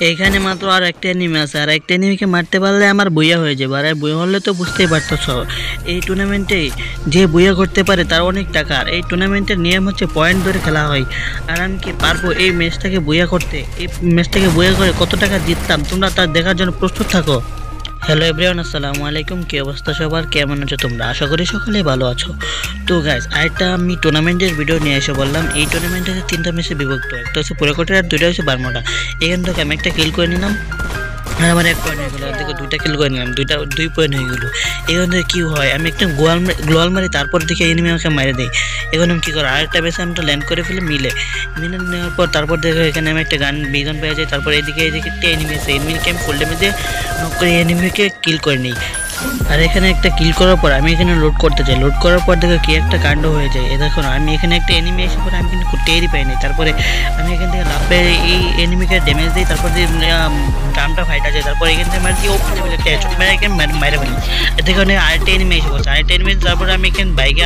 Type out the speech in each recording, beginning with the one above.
এইখানে মাত্র আর একটা এনিমি আছে, আর একটা এনিমিকে মারতে পারলে আমার বুইয়া হয়ে যাবে। আর বুইয়া হলে তো বুঝতেই পারতেছ, এই টুর্নামেন্টে যে বুইয়া করতে পারে তার অনেক টাকা। আর এই টুর্নামেন্টের নিয়ম হচ্ছে পয়েন্ট ধরে খেলা হয়। আর আমি কি পারবো এই ম্যাচটাকে বুইয়া করতে? এই ম্যাচটাকে বুইয়া করে কত টাকা জিততাম, তোমরা তার দেখার জন্য প্রস্তুত থাকো। হ্যালো এভরিওয়ান, আসসালামু আলাইকুম। কি অবস্থা সবার, কেমন আছো তোমরা? আশা করি সকলেই ভালো আছো। তো গাইস, আরেকটা আমি টুর্নামেন্টের ভিডিও নিয়ে এসে বললাম। এই টুর্নামেন্টে 3টা ম্যাচে বিভক্ত, একটা হচ্ছে পুরোকোটের আর 2টা হচ্ছে বারমোটা। এখান থেকে আমি একটা কিল করে নিলাম আর আমার 1 পয়েন্ট হয়ে গেলো। আর দেখো 2টা কিল করে নিলাম, 2 পয়েন্ট হয়ে গেলো। এখান থেকে কী হয়, আমি একটা গ্লোয়াল মারি, তারপর দেখে এনিমি আমাকে মেরে দেয়। এখন আমি কী করি, আরেকটা বেশি আমি তো ল্যান্ড করে ফেলে মিলে নেওয়ার পর তারপর দেখো এখানে আমি একটা বিগান পেয়ে যাই। তারপর এদিকে একটা এনিমি আছে, এনিমিকে আমি ফুল ড্যামেজে নক করে এনিমিকে কিল করে নিই। আর এখানে একটা কিল করার পর আমি এখানে লোড করতে যাই, লোড করার পর দেখো কি একটা কাণ্ড হয়ে যায়। এ দেখো আমি এখানে একটা এনিমি এসে পরে আমি কিন্তু টেরই পাই নাই। তারপরে আমি এখান থেকে লাভ পেয়ে এই এনিমিকে ড্যামেজ দিই, তারপর যে ড্রামটা ফাইট আছে, তারপর এখান থেকে মারি ওপেন লেভেল একটা হেডশট মেরে এখানে মারে ফেলি। দেখো আরেকটা এনিমি এসে বলছে, আরেকটা এনিমি। তারপরে আমি এখানে বাইকে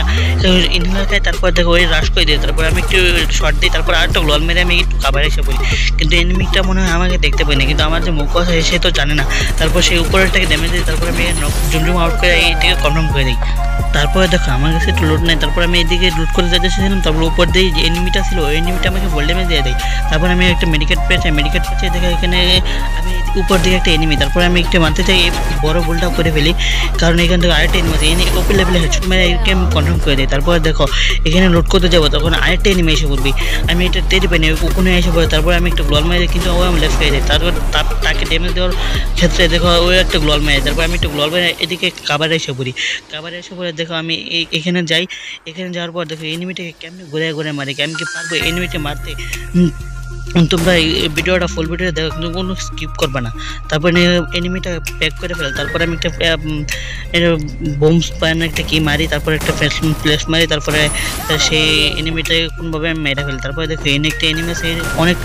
ইনহেলার খাই, তারপর দেখো ওই রাশ করে দিই, তারপর আমি একটু শর্ট দিই, তারপর আরেকটা গ্লোয়াল মেরে আমি একটু কাভার এসে পড়ি। কিন্তু এনিমিটা মনে হয় আমাকে দেখতে পাই না, কিন্তু আমার যে মুখ আছে সে তো জানে না। তারপর সেই উপরেরটাকে ড্যামেজ দিই, তারপর আমি জুম আউট করে এইদিকে কনফার্ম করে দিই। তারপরে দেখো আমার কাছে একটু লুট নেই, তারপর আমি এইদিকে লুট করে যাচ্ছিলাম। তারপর উপর দিয়ে যে এনিমিটা ছিল ওই এনিমিটা আমাকে ভোল্ট ড্যামেজ দিয়ে দেয়। তারপর আমি একটা মেডিকেট পেয়েছি, দেখো এখানে আমি উপর দিকে একটা এনিমি। তারপরে আমি একটু মারতে চাই, এই বড় ভুলটা করে ফেলি, কারণ এখান থেকে আরেকটা এনিমি আছে। ওপেন লেভেলে হেডশট মেরে একে আমি কনফার্ম করে দিই। তারপর দেখো এখানে লুট করতে যাবো, তখন আরেকটা এনিমি এসে পড়বি, আমি এটা টেরি পাইনি, ওখানে এসে পড়ে। তারপর আমি একটা গ্লোয়াল মেরে, কিন্তু ও আমি লেফট করে দিই। তারপর তাকে ড্যামেজ দেওয়ার ক্ষেত্রে দেখো ওই একটা গ্লোয়াল মেরে, তারপর আমি একটা গ্লোয়াল মেরে এদিকে কাভারে এসে পড়ি। দেখো আমি এখানে যাই, এখানে যাওয়ার পর দেখো এনিমিটাকে কেমনি ঘুরে ঘুরে মারি। আমি কি পারবো এনিমিটা মারতে? তোমরা এই ভিডিওটা ফুল ভিডিও দেখো, কিন্তু কোনো স্কিপ করবে না। তারপর এনিমিটা প্যাক করে ফেল। তারপরে আমি একটা বোমস পায় না একটা কি মারি, তারপরে একটা ফ্ল্যাশ মারি, তারপরে সেই এনিমিটাকে কোনোভাবে আমি মেরে ফেলি। তারপরে দেখো একটা এনিমি আছে অনেক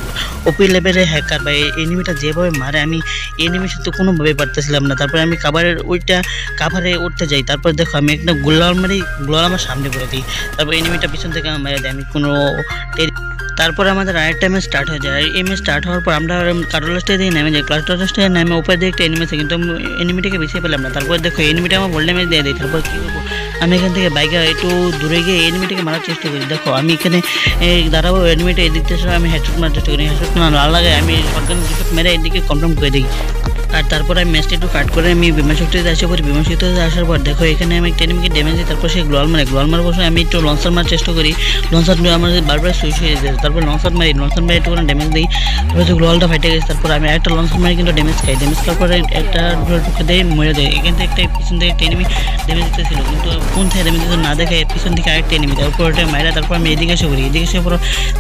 ওপি লেভেলের হ্যাকার, বা এনিমিটা যেভাবে মারে আমি এনিমির সাথে কোনোভাবে পারতেছিলাম না। তারপরে আমি কাভারে উঠতে যাই। তারপর দেখো আমি একটা গোলাল মারি, গোলাল আমার সামনে করে দিই। তারপর এনিমিটা পিছন থেকে আমার মেরে দেয়, আমি কোনো তারপর আমাদের আরেকটা ম্যাচ স্টার্ট হয়ে যায়। এই ম্যাচ স্টার্ট হওয়ার পর আমরা কার্ডলাস্টে দিয়ে নেমে যাই। কার্ডলাস্টে নেমে উপরে দিয়ে একটা এনিমি আছে, কিন্তু এনিমিটাকে বেশি পেলাম না। তারপর দেখো এনিমিটা আমার ভোল্ট ড্যামেজ দিয়ে দেয়। তারপর কী করবো, আমি এখান থেকে বাইকে একটু দূরে গিয়ে এনিমিটাকে মারার চেষ্টা করি। দেখো আমি এখানে দাঁড়াবো, এনিমিটা এদিক থেকে আমি হেডশট মারার চেষ্টা করি। হেডশট না লাগে, আমি শটগান মেরে এদিকে কনফার্ম করে দিই। আর তারপরে আমি ম্যাচটা একটু কাট করে আমি বিমান শক্তিতে আসে পড়ি। বিমান শক্তিতে আসার পর দেখো এখানে আমি একটা এনিমিকে ড্যামেজ দিই। তারপর সেই গ্লোয়াল মারার বসে আমি একটু লঞ্চার মারার চেষ্টা করি। লঞ্চার আমার বারবার সুইচ হয়ে যায়। তারপর লঞ্চার মারি একটু ড্যামেজ দিই। তারপর গ্লোয়ালটা ফাইটে গেছে। তারপর আমি একটা লঞ্চার মারি, কিন্তু ড্যামেজ খাই। ড্যামেজ খাওয়ার পরে একটা ঢুকে দেয়, মরে দেয়। এখান থেকে একটা পিছন থেকে একটা এনিমি ড্যামেজ দিতেছিল, কিন্তু কোন থেকে ড্যামেজ দিতে না দেখে পিছন থেকে আরেকটা এনিমি, তারপর ওটা মারা। তারপর আমি এদিকে এসে পড়ি। এদিকে এসে পর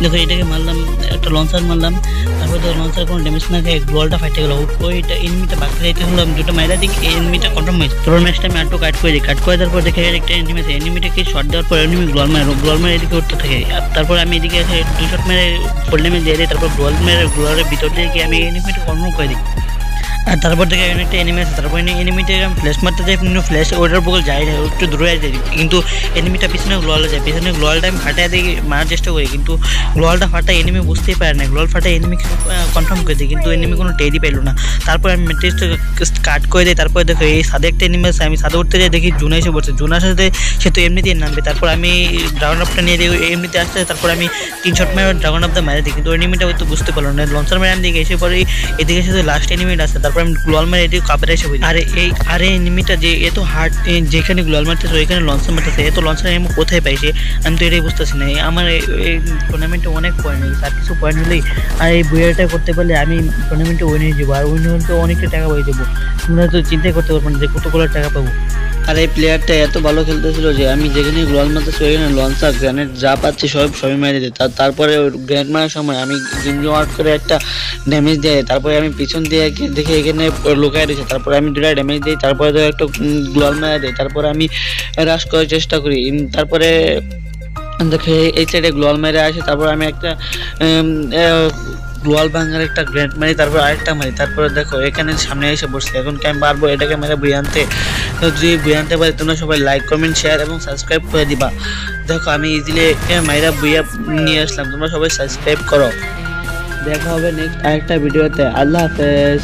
দেখো এটাকে মারলাম, একটা লঞ্চার মারলাম। তারপর দেখো লঞ্চার কোনো ড্যামেজ না খেয়ে গ্লোয়ালটা ফাইটে গেলো। ওইটা এনিমিটা বাকি যাইতে হলো, আমি দুটো মাইরা দিই, এনিমিটা কনফার্ম হয়েছে। তারপর ম্যাচটা আমি আরেকটু কাট করে দিই। কাট করে দেওয়ার পর দেখে একটা এনিমি আছে, এনিমিটাকে শট দেওয়ার পর এনিমি গ্লোয়াল মেরে এদিকে উঠতে থাকে। তারপর আমি এদিকে এসে 2 শট মেরে ফুল ড্যামেজ দিয়ে দিই। তারপর গ্লোয়ালের ভিতর দিয়ে গিয়ে আমি এনিমিটা কনফার্ম করে দিই। আর তারপর থেকে একটা এনিমি আছে, তারপর এনিমিটাকে আমি ফ্ল্যাশ মারতে যাই, কিন্তু ফ্ল্যাশ ওটার বগল যায় না, একটু দূরে যায়। কিন্তু এনিমিটা পিছনে গ্লোয়ালে যায়, পিছনে গ্লোয়ালটা আমি ফাটাই দিয়ে মারার চেষ্টা করি, কিন্তু গ্লোয়ালটা ফাটাই এনিমি বুঝতেই পারে না। গ্লোয়াল ফাটাই এনিমিকে কনফার্ম করে দিই, কিন্তু এনিমি কোনো টেরই পেল না। তারপর আমি টেস্ট কাট করে দিই। তারপর দেখো এই সাদে একটা এনিমি আছে, আমি সাদে উঠতে যাই, দেখি জুনা এসে পড়ছে। জুনার সাথে সে তো এমনিতেই নামবে। তারপর আমি ড্রাগন আপটা নিয়ে দিই, এমনিতে আসতে। তারপর আমি 3 শট মেরে ড্রাগন আপটা মেরে দিই, কিন্তু এনিমিটা হয়তো বুঝতে পারলো না। লঞ্চার মেরে আমি দিকে এসে পরে এদিকে এসে লাস্ট এনিমিটা আছে। তারপর আমি গ্লোয়াল মেরে এদিকে কাপড়ে এসে পড়ি। আর এই এনিমিটা যে এত হার্ড, যেখানে গ্লোয়াল মারতেছে ওইখানে লঞ্চার মারতেছে, এত লঞ্চার আমি কোথায় পাইছি আমি তো এটাই বুঝতেছি না। আমার এই টুর্নামেন্টে অনেক পয়েন্ট নেই, তার কিছু পয়েন্ট হলেই আর এই বুয়াটা করতে পারলে আমি টুর্নামেন্টে উইন হয়ে যাবো। আর উইন হলে তো অনেকটা টাকা পেয়ে যাবো, তোমরা তো চিন্তাই করতে পারবো না যে কতগুলো টাকা পাবো। আর এই প্লেয়ারটা এত ভালো খেলতেছিল যে আমি যেখানে গ্লোয়াল মারতেছি ওইখানে লঞ্চার গ্রেনেড যা পাচ্ছি সবই মেরে দিই। তারপরে গ্রেনেড মারার সময় আমি জিম আউট করে একটা ড্যামেজ দেয়। তারপরে আমি পিছন দিয়ে দেখে এখানে লুকাই দিয়েছে। তারপরে আমি 2টা ড্যামেজ দিই, তারপরে একটা গ্লোয়াল মেরে দিই। তারপরে আমি রাশ করার চেষ্টা করি। তারপরে দেখে এই সাইডে গ্লোয়াল মেরে আসে। তারপর আমি একটা গ্লোয়াল ভাঙার একটা গ্রেনেড মারি, তারপর আরেকটা মারি। তারপরে দেখো এখানে সামনে এসে বসছে। এখন কি আমি পারবো এটাকে মেরে বুয়ে আনতে? যদি বুয়ে আনতে পারি তোমরা সবাই লাইক, কমেন্ট, শেয়ার এবং সাবস্ক্রাইব করে দিবা। দেখো আমি ইজিলি মাইরা বুইয়া নিয়ে আসলাম, তোমরা সবাই সাবস্ক্রাইব করো। দেখা হবে নেক্সট আরেকটা ভিডিওতে। আল্লাহ হাফেজ।